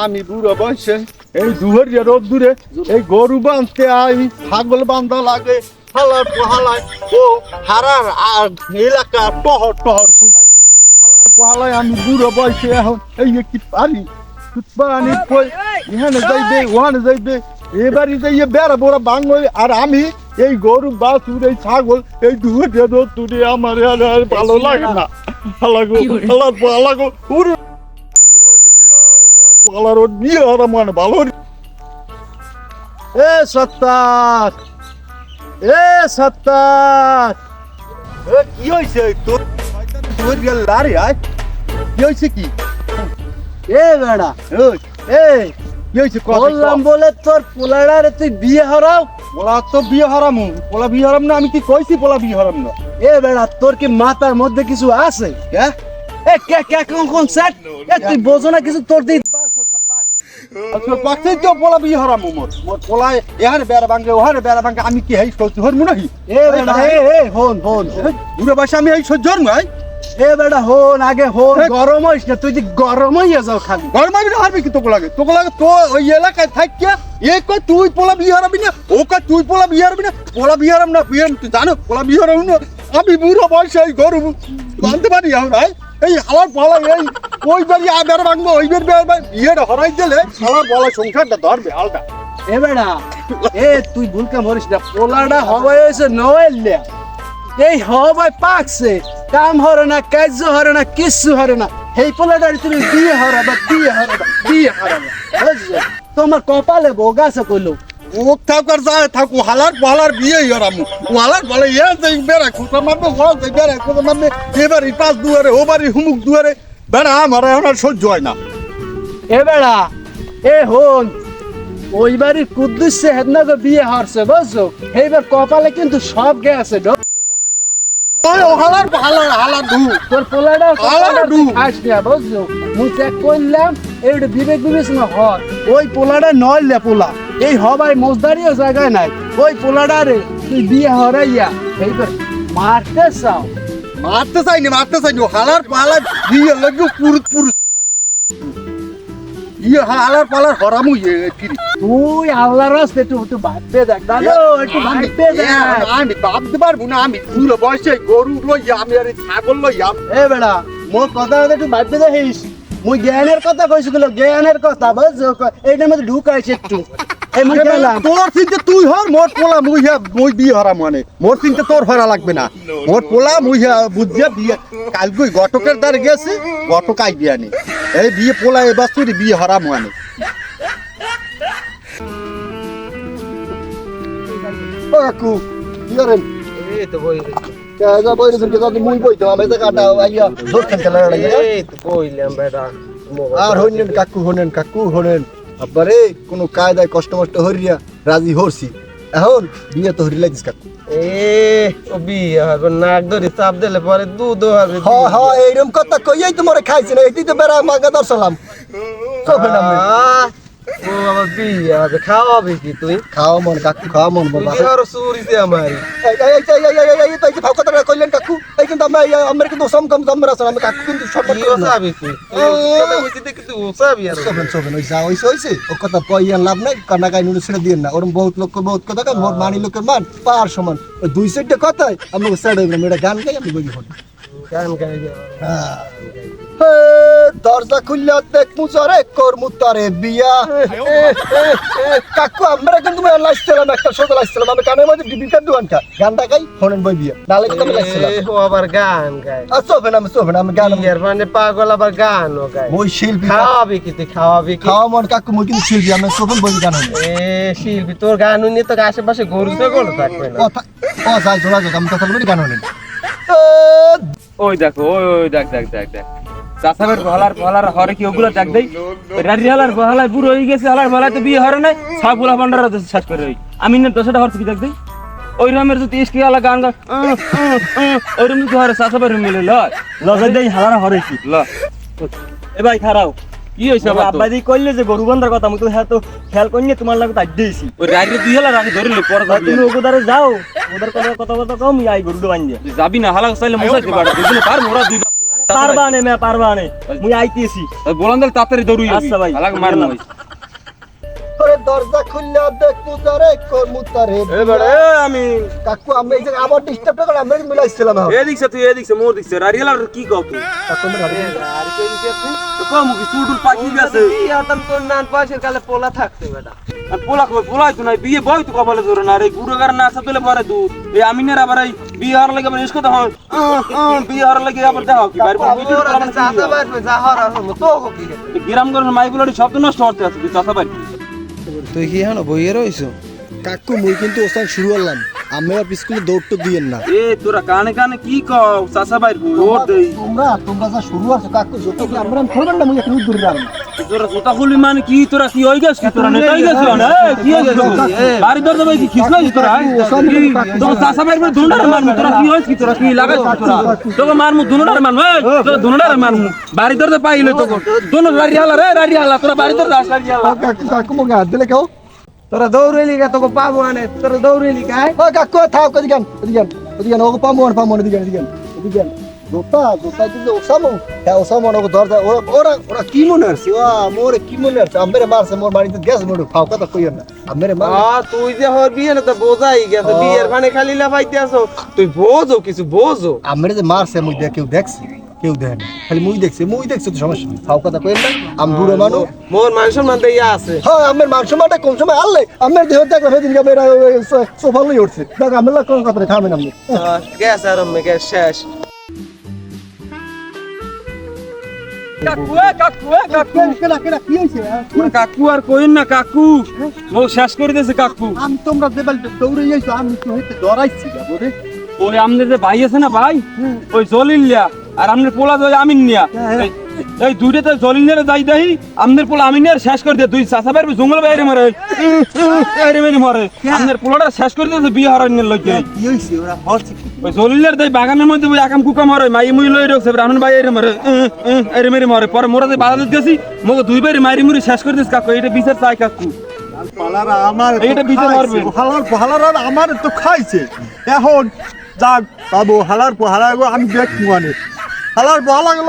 আমি বুড়ো বয়সে এই দুহরিয়া রোদ্দুরে এই গরু বাঁধতে আই, ছাগল বান্ধা লাগে, হালার পোহালায় ও হারার আর এলাকা টহর টহর শুনাইবে। হালার পোহালায় আমি বুড়ো বয়সে এখন এই কি পারি পানি কই এখানে যাইবে ওখানে যাইবে, এবারই যাইয়ে বেড়া বড় বাংলা। আর আমি এই গরু বাছুর এই ছাগল এই দুহরিয়া রোদ্দুরে আমার আর ভালো লাগে না। হালাগো হালার পোহালাগো পুরো পালার ওর বিয়ে হওয়া মানে ভালো। এ সত্তার, এ সত্তার, কি হয়েছে তোর? লারে আয়, কি হয়েছে? কি এ বেড়া এ কি হয়েছে? বললাম বলে তোর পোলাডারে তুই বিয়ে হারাও। পোলা তো বিয়ে হারাম, পোলা বিয়ে হারাম না? আমি কি কইছি পোলা বিয়ে হারাম না? এ বেড়া তোর কি মাথার মধ্যে কিছু আছে? হ্যাঁ এ কে কে কোন সেট? এ তুই বোঝো না কিছু? তোর দিই আচ্ছা পাচ্ছেই তো পোলা বিয়ে হারাম। মোর মোর পোলা এখানে বেড়া ভাঙ্গে ওখানে বেড়া ভাঙ্গে, আমি কি এই সহ্য হরমু নাকি? এ বেড়া এ হন হন বুড়ো বয়সে আমি এই সহ্য হরমু? এ বেড়া হন আগে হন, গরম হইস না। তুই যে গরম হইয়া যাও খালি। গরম আমি না হারবি কি? তোকে লাগে তো ওই এলাকায় থাকিয়া এ কই তুই পোলা বিয়ে হারাবি না, ও কই তুই পোলা বিয়ে হারবি না। পোলা বিয়ে হারাম না, বিয়ে তুই জানো পোলা বিয়ে হারাম না। আমি বুড়ো বয়সে এই গরু বাঁধতে পারি এখন ভাই। এই হালার পালা এই ওই বাড়ি আবার ভাঙবো, ওই বের বিয়েটা হরাই দিলে হালার পালা সংসারটা ধরবে হালটা। এ বেড়া এ তুই ভুলকে মরিস না। পোলাটা হবাই হয়েছে নইলে এই হবাই পাকছে, কাম হরে না, কাজ হরে না, কিচ্ছু হরে না। এই পোলাটার তুমি বিয়ে হরাবা, বিয়ে হরাবা, বিয়ে হরাবা। বুঝছো? তোমার কপালে ভোগ আছে কইলো। ও থাকার যায় থাকু হালার পালার বিয়ে হরামু। হালার পালা এ যাই বেড়া খুঁটা মারবে, ও যাই বেড়া খুঁটা মারবে। এবারই পাঁচ দুয়ারে ও বাড়ি হুমুক দুয়ারে বেড়া আমার এখন আর সহ্য হয় না। এ বেড়া এ হন, ওই বাড়ির কুদ্দুস হেদনা তো বিয়ে হারছে বুঝছো? এইবার কপালে কিন্তু সব গেছে। ওই ও হালার হালার হালার ধু তোর পোলাটা হালার ধু আসবে বুঝছো? মুই চেক করলাম এইটা বিবেক বিবেচনা হয়। ওই পোলাটা নইলে পোলা এই হবাই মোজদারিও জায়গায় নাই। ওই পোলাটা রে তুই বিয়ে হরাইয়া এইবার মারতে চাও? মারতে চাইনি, মারতে চাইনি। হালার পালার বিয়ে লাগবে পুরুত পুরুষ ইয়ে হালার পালার হরামু ইয়ে ফিরি। তুই আল্লাহর রাস্তে একটু একটু ভাবতে দেখ দাদু, একটু ভাবতে দেখ। আমি ভাবতে পারবো না? আমি পুরো বয়সে গরু লইয়া আমি আর ছাগল লইয়া। এ বেড়া মোর কথা একটু ভাবতে দেখিস। মুই জ্ঞানের কথা কইছিল, জ্ঞানের কথা বুঝছো? এইটার মধ্যে ঢুকাইছে একটু। এই মুই গেলাম। তোর চিন্তা তুই হর, মোর পোলা মুই বিয়ে হরা মানে মোর চিন্তা তোর হরা লাগবে না। মোর পোলা বুঝিয়া বিয়ে কালকে গটকের দ্বার গেছে, গটকাই বিয়ে নে এই বিয়ে পোলা এবার তুই বিয়ে হরা মানে। কাকু কি করেন? এই তো বই কাজা বইরে তুমি যদি মুই বইতো আমি তো কাটা আইয়া ধরতেন খেলা লাগে। এই তো কইলাম বেটা। আর হইনেন কাকু, হনেন কাকু হনেন আব্বারে কোনো কায়দায় কষ্ট মষ্ট হরিয়া রাজি হরছি। এখন বিয়ে তো হরি লাগিস কাকু। এ ও বিয়ে হবে নাক ধরে চাপ দিলে পরে দুধ হবে। হ্যাঁ হ্যাঁ এইরকম কথা কইয়াই তোমারে খাইছি না, এটি তো বেড়া মাগা দর্শলাম। চোখে নামে ও আমার বিয়ে হবে, খাওয়াবে কি তুই? খাওয়া মন কাকু, খাওয়া মন বল। তুই আরো চুরিছে আমার। এই যে ভাব কথা কইলেন কাকু, এই কিন্তু আমার কিন্তু সমকম জম্মর আছে। আমি কাকু কিন্তু সম্মান কি করি না। ওসাবি তুই? কথা কইছিস দেখি তুই ওসাবি আর। শোভেন ওই যা হইছে ও কথা কইয়া লাভ নাই। কান্না গাই নুনে ছেড়ে দিয়েন না। ওরম বহুত লোক বহুত কথা কয়, মোর মানি লোকের মান পার সমান। ওই দুই সাইডটা কথাই আমি ছেড়ে দিলাম। এটা গান গাই আমি বলি হল। গান গাই হ্যাঁ দরজা খুললে দেখ মুজারে করমু তারে বিয়া। কাকু আমরা কিন্তু লাইছিলাম একটা সোজা লাইছিলাম। আমি কানের মধ্যে ডিবিটা দোকানটা গানটা গাই হনেন বই বিয়া নালে তো আমি লাইছিলাম। ও আবার গান গায়। সোভেন আমি গান বিয়ের মানে পাগল আবার গানও গায়। ওই শিল্পী খাওয়াবি কি তুই? খাওয়াবি কি? খাওয়া মন কাকু মই কিন্তু শিল্পী। আমি সোভেন বই গান হই। এ শিল্পী তোর গান নিয়ে তো আশেপাশে গরু ছাগল থাকবে না। কথা ও যাই জোড়া যোগ আমি কথা বলি গান হই। ওই দেখো ওই দেখ দেখ দেখ দেখ চাষাবের বহলার হরে কি ওগুলো দেখ দেই। রাডি হালার বহলায় বুড়ো হয়ে গেছে, হালার বহলায় তো বিয়ে হরে নাই, সব গুলা ভান্ডার শেষ করে ওই আমি না দশটা হরছি কি দেখ দেই। ওই রমের যদি ইস্কি হালা গান গায় ওই রকম যদি হরে চাষাবের মিলে লগাই দেই হালার হরেছি ল। এ ভাই খারাও কি হইছে আবার? আব্বা দি কইলে যে গরু বান্ধার কথা আমি তো হ্যাঁ তো খেয়াল করিনি তোমার লাগে তাই দিয়েছি। ওই রাডি দুই হালার আগে ধরে লো পরে তুমি ওগুদারে যাও, ওদের কথা কথা কম আই গরুটা বান্ধে। যাবি না হালা চাইলে মশাইতে পারে দুজনে পার মোরা দুই পারবা নে মে পারবা নে মুই আইতেছি বলান দিলে তাড়াতাড়ি দৌড়ি আচ্ছা ভাই। হালাক মারমু ওরে দরজা খুললে দেখ মুতারে কর মুতারে এবারে আমি কাকু আমি এই যে আবার ডিস্টার্ব করে আমি মিলাইছিলাম এদিকছে তুই এদিকছে মোর দিকছে রারিয়ালার কি কও তুই কাকু আমি আর কে দিতে আপনি তো কম কি চুটুল পাখি গেছে ইয়াতাম তোর নান পাশের কালে পোলা থাকতে বেটা আর পোলা কই পোলাই তো নাই বিয়ে বই তো কপালে ধরে না রে গুড়গার না আসা পেলে পরে দুধ এই আমিনের আবার এই বিয়ে হওয়ার লাগে মানে কথা হয় বিয়ে হওয়ার লাগে আবার দেখো কি বাইরে ভিডিও করা মানে চাচা বাইরে যা হরার হলো তো কি গ্রাম করে মাইগুলোর শব্দ নষ্ট হতে আছে তুই চাষা বাড়ি তুই কি হ্যাঁ বইয়ে রইছো কাকু মুই কিন্তু ওস্তাদ শুরু করলাম আমি আর স্কুলে দৌড় দিয়ে না এ তোরা কানে কানে কি কও চাষা বাড়ি ওর দেই তোমরা যা শুরু আছে কাকু যত কি আমরা করবেন না মুই একটু দূর যাব তোরা জুতা খুলি মানে কি তোরা কি হই গেছ কি তোরা নেতা হই গেছ না কি হই গেছ বাড়ি দর দেবে কি খিসলাই তোরা তোরা চাষা বাড়ি দুনডারে মারমু তোরা কি হইছ কি তোরা কি লাগাইছ তোরা তোকে মারমু দুনডারে মারমু তোরা দুনডারে মারমু বাড়ি দর দে পাইলে তো দোনো রাড়ি হালা রে রাড়ি হালা তোরা বাড়ি দর দাস রাড়ি হালা কাকু মুগে হাত দিলে কেউ তোরা দৌড়েলি কা তোকে পাবো আনে তোরা দৌড়েলি কাই ও কাকু থাও কদিগান ওকে পাবো দিগান জোতা দিলে ওসামো হ্যাঁ ওসামো ওকে দরজা ওরা কি মনে আছে মোরে কি মনে আছে আমরে মারছে মোর বাড়িতে গ্যাস মোড় ফাও কথা কইও না আমরে মার তুই যে হর বিয়ে না তো বোঝাই গেছে বিয়ের মানে খালি লাফাইতে আসো তুই বোঝো কিছু বোঝো আমরে যে মারছে মুই কেউ দেখছি কেউ দেখে না খালি মুই দেখছি তো সমস্যা নেই ফাও কথা কইেন না আম বুড়ো মানুষ মোর মান সম্মান তো ইয়া আছে হ্যাঁ আমার মান সম্মানটা কম সময় আনলে আমার দেহ দেখো সেদিন মেয়েরা সোফা লই উঠছে দেখ আমার কোন কথা থামেন আপনি গ্যাস আর গ্যাস শেষ কি হয়েছে কাকু আর কইন না কাকু ও শেষ করে দিয়েছে কাকু আমি তোমরা যে বাড়িতে দৌড়ে যাইছো আমি তো হইতে ডরাইছি যাবো রে ওই আমাদের যে ভাই আছে না ভাই ওই জলিলিয়া আর আমাদের পোলা ওই আমিন নিয়া এই দুইটাতে জলিলিয়া যাই দেই আমাদের পোলা আমিন নিয়া শেষ করে দে দুই চাচা বাইরে জঙ্গল বাইরে মারে বাইরে মেরে মারে আমাদের পোলাটা শেষ করে দিয়েছে বিয়ে হারানোর লগে কি হয়েছে ওরা হচ্ছে ওই জলিলিয়ার দেই বাগানের মধ্যে ওই একাম কুকা মারে মাই মুই লই রাখছে ব্রাহ্মণ ভাই এর মারে এর মেরে মারে পরে মোরা যে বাধা দিতেছি মগে দুই বাইরে মারি মুরি শেষ করে দিস কাকু এটা বিচার চাই কাকু পালারা আমার এইটা বিচার মারবে হালার আমার তো খাইছে এখন যাক বাবু হালার পোহালাগো আমি দেখি মানে হালার পোহালাগো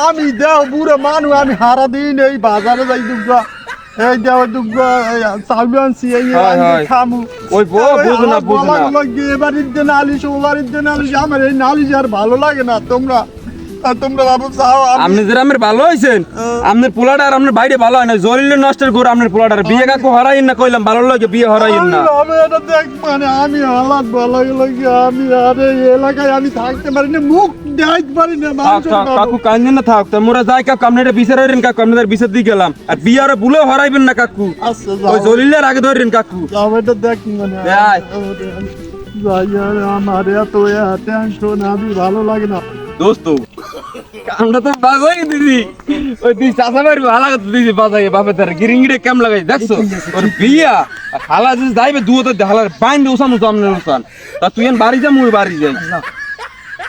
আমি দেও বুড়ে মানু আমি হারা দিন এই বাজারে যাই দুগা এই দেও দুগা চাউল আনছি এই খামু ওই বুঝ না এবারের দিন আলিশ ওবারের দিন আলিশ আমার এই নালিশ আর ভালো লাগে না তোমরা বাবু চাও আপনি যে আমার ভালো হইছেন আপনার পোলাটা আর আপনার বাইরে ভালো হয় না জলিলে নষ্টের করে আপনার পোলাটার বিয়ে কাকু হরাইন না কইলাম ভালো লাগে বিয়ে হরাইন না আমি এটা দেখ মানে আমি হালাত ভালো লাগে আমি আর এই এলাকায় আমি থাকতে পারি না মুখ দেখতে পারি না কাকু কান্দেন না থাক তোমরা যাই কাকু আপনি এটা বিচার হইরেন কাকু আপনাদের বিচার দিয়ে গেলাম আর বিয়ে আর ভুলেও হরাইবেন না কাকু আচ্ছা ওই জলিলের আগে ধরেন কাকু যাও এটা দেখ মানে আয়। যাই আর আমার এত টেনশন আমি ভালো লাগে না দোস্ত আমরা তো বাজাই দিদি ওই তুই চাষা বাড়ি ভালো কথা দিদি বাজাই বাপে তার গিরিঙ্গিরে কেম লাগাই দেখছো ওর বিয়া হালা যে যাইবে দুটো হালার বাইন দিয়ে উসান উসান তা তুই বাড়ি যা মুই বাড়ি যাই